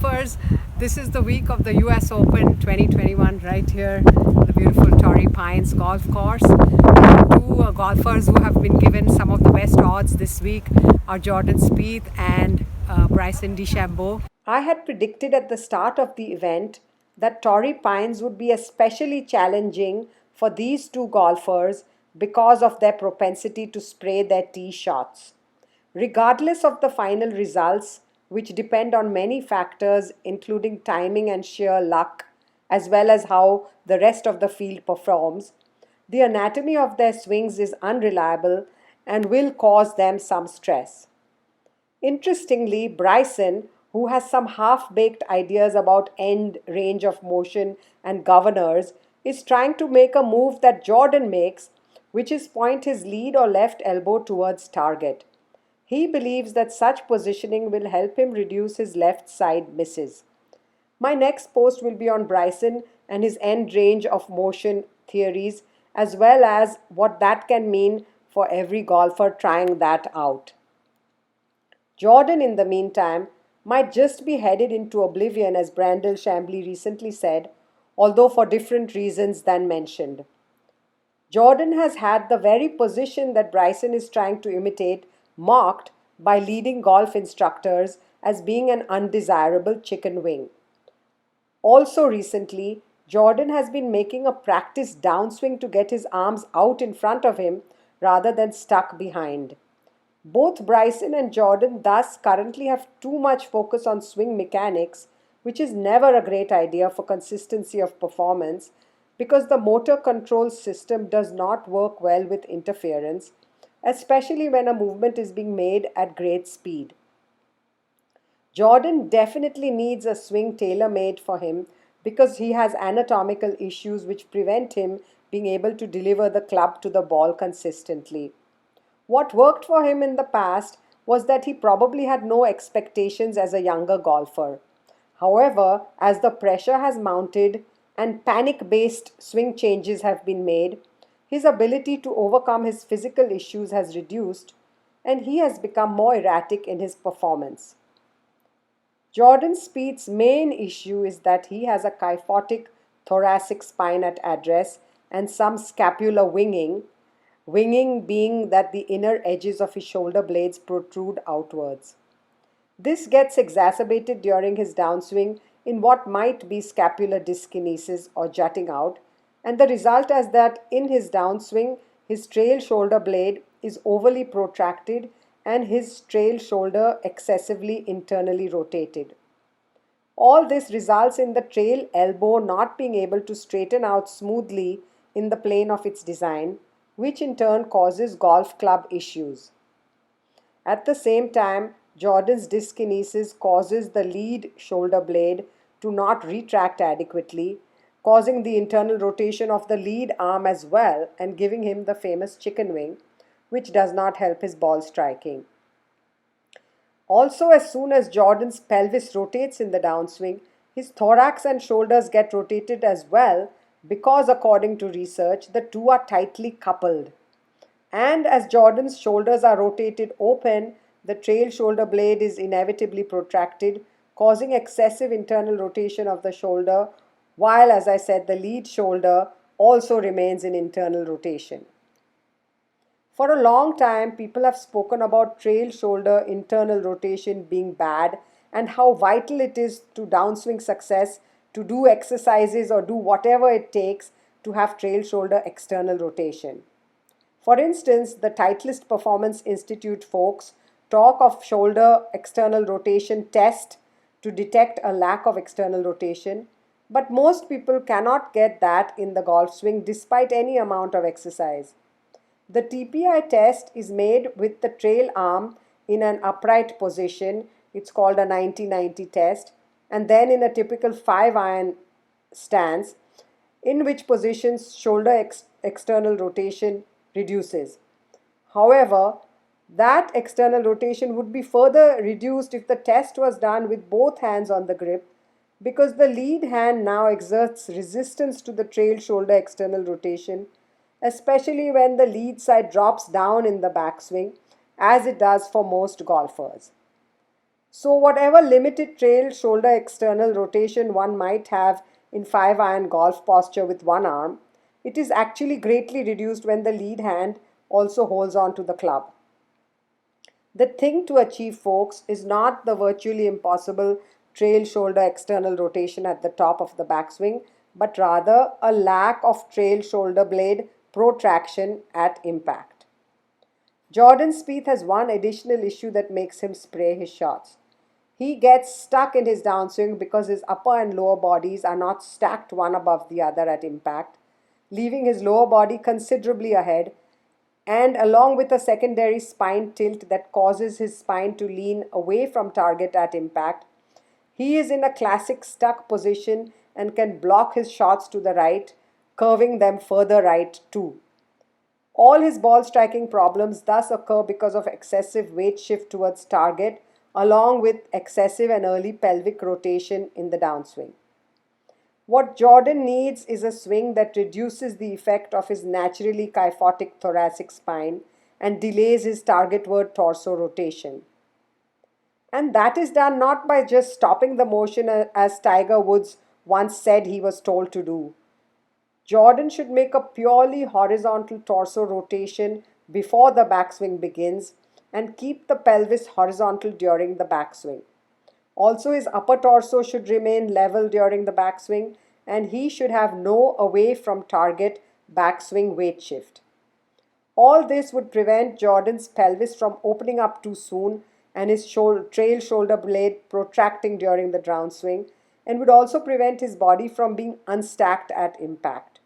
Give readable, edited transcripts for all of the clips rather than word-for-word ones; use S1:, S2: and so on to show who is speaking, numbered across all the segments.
S1: golfers. This is the week of the US Open 2021 right here, the beautiful Torrey Pines golf course. Two golfers who have been given some of the best odds this week are Jordan Spieth and Bryson DeChambeau. I had predicted at the start of the event that Torrey Pines would be especially challenging for these two golfers because of their propensity to spray their tee shots. Regardless of the final results, which depend on many factors, including timing and sheer luck, as well as how the rest of the field performs, the anatomy of their swings is unreliable and will cause them some stress. Interestingly, Bryson, who has some half baked ideas about end range of motion and governors, is trying to make a move that Jordan makes, which is point his lead or left elbow towards target. He believes that such positioning will help him reduce his left side misses. My next post will be on Bryson and his end range of motion theories, as well as what that can mean for every golfer trying that out. Jordan, in the meantime, might just be headed into oblivion, as Brandel Chambly recently said, although for different reasons than mentioned. Jordan has had the very position that Bryson is trying to imitate mocked by leading golf instructors as being an undesirable chicken wing. Also, recently, Jordan has been making a practice downswing to get his arms out in front of him rather than stuck behind. Both Bryson and Jordan thus currently have too much focus on swing mechanics, which is never a great idea for consistency of performance because the motor control system does not work well with interference, especially when a movement is being made at great speed. Jordan definitely needs a swing tailor-made for him because he has anatomical issues which prevent him being able to deliver the club to the ball consistently. What worked for him in the past was that he probably had no expectations as a younger golfer. However, as the pressure has mounted and panic-based swing changes have been made, his ability to overcome his physical issues has reduced and he has become more erratic in his performance. Jordan Spieth's main issue is that he has a kyphotic thoracic spine at address and some scapular winging being that the inner edges of his shoulder blades protrude outwards. This gets exacerbated during his downswing in what might be scapular dyskinesis or jutting out, and the result is that in his downswing, his trail shoulder blade is overly protracted and his trail shoulder excessively internally rotated. All this results in the trail elbow not being able to straighten out smoothly in the plane of its design, which in turn causes golf club issues. At the same time, Jordan's dyskinesis causes the lead shoulder blade to not retract adequately, causing the internal rotation of the lead arm as well and giving him the famous chicken wing, which does not help his ball striking. Also, as soon as Jordan's pelvis rotates in the downswing, his thorax and shoulders get rotated as well because, according to research, the two are tightly coupled. And as Jordan's shoulders are rotated open, the trail shoulder blade is inevitably protracted, causing excessive internal rotation of the shoulder, while, as I said, the lead shoulder also remains in internal rotation. For a long time, people have spoken about trail shoulder internal rotation being bad and how vital it is to downswing success to do exercises or do whatever it takes to have trail shoulder external rotation. For instance, the Titleist Performance Institute folks talk of shoulder external rotation test to detect a lack of external rotation, but most people cannot get that in the golf swing despite any amount of exercise. The TPI test is made with the trail arm in an upright position. It's called a 90-90 test, and then in a typical 5-iron stance, in which positions shoulder external rotation reduces. However, that external rotation would be further reduced if the test was done with both hands on the grip, because the lead hand now exerts resistance to the trail shoulder external rotation, especially when the lead side drops down in the backswing, as it does for most golfers. So, whatever limited trail shoulder external rotation one might have in 5 iron golf posture with one arm, it is actually greatly reduced when the lead hand also holds on to the club. The thing to achieve, folks, is not the virtually impossible trail shoulder external rotation at the top of the backswing, but rather a lack of trail shoulder blade protraction at impact. Jordan Spieth has one additional issue that makes him spray his shots. He gets stuck in his downswing because his upper and lower bodies are not stacked one above the other at impact, leaving his lower body considerably ahead, and along with a secondary spine tilt that causes his spine to lean away from target at impact, he is in a classic stuck position and can block his shots to the right, curving them further right too. All his ball striking problems thus occur because of excessive weight shift towards target, along with excessive and early pelvic rotation in the downswing. What Jordan needs is a swing that reduces the effect of his naturally kyphotic thoracic spine and delays his targetward torso rotation. And that is done not by just stopping the motion as Tiger Woods once said he was told to do. Jordan should make a purely horizontal torso rotation before the backswing begins and keep the pelvis horizontal during the backswing. Also, his upper torso should remain level during the backswing, and he should have no away from target backswing weight shift. All this would prevent Jordan's pelvis from opening up too soon and his trail shoulder blade protracting during the downswing, and would also prevent his body from being unstacked at impact.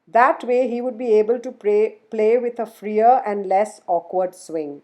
S1: That way, he would be able to play with a freer and less awkward swing.